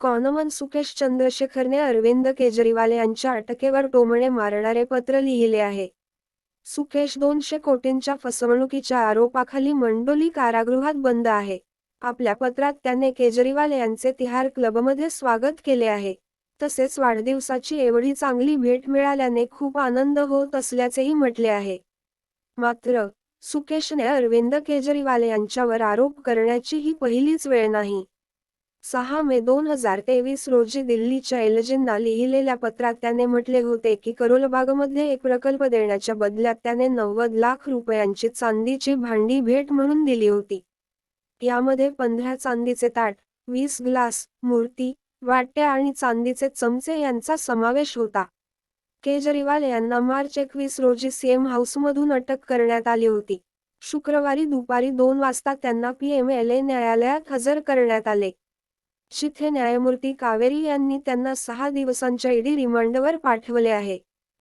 कॉनमन सुकेश चंद्रशेखरने अरविंद केजरीवाल यांच्या अटकेवर टोमणे मारणारे पत्र लिहिले आहे. सुकेश 200 कोटींच्या फसवणुकीच्या आरोपाखाली मंडोली कारागृहात बंद आहे. आपल्या पत्रात त्याने केजरीवाल यांचे तिहार क्लबमध्ये स्वागत केले आहे. तसेच वाढदिवसाची एवढी चांगली भेट मिळाल्याने खूप आनंद होत असल्याचेही म्हटले आहे. मात्र, सुकेशने अरविंद केजरीवाल यांच्यावर आरोप करण्याची ही पहिलीच वेळ नाही. 6 मे 2023 रोजी दिल्लीच्या एलजींना लिहिलेल्या पत्रात त्याने म्हटले होते की करोलबागमध्ये एक प्रकल्प देण्याच्या बदल्यात त्याने 90 लाख रुपयांची चांदीची भांडी भेट म्हणून दिली होती. यामध्ये 15 चांदीचे ताट, 20 ग्लास, मूर्ती, वाट्या आणि चांदीचे चमचे यांचा समावेश होता. केजरीवाल यांना मार्च 21 रोजी सीएम हाऊसमधून अटक करण्यात आली होती. शुक्रवारी दुपारी 2 वाजता त्यांना पीएमएलए न्यायालयात हजर करण्यात आले. जिथे न्यायमूर्ती कावेरी यांनी त्यांना 6 दिवसांच्या ईडी रिमांडवर पाठवले आहे.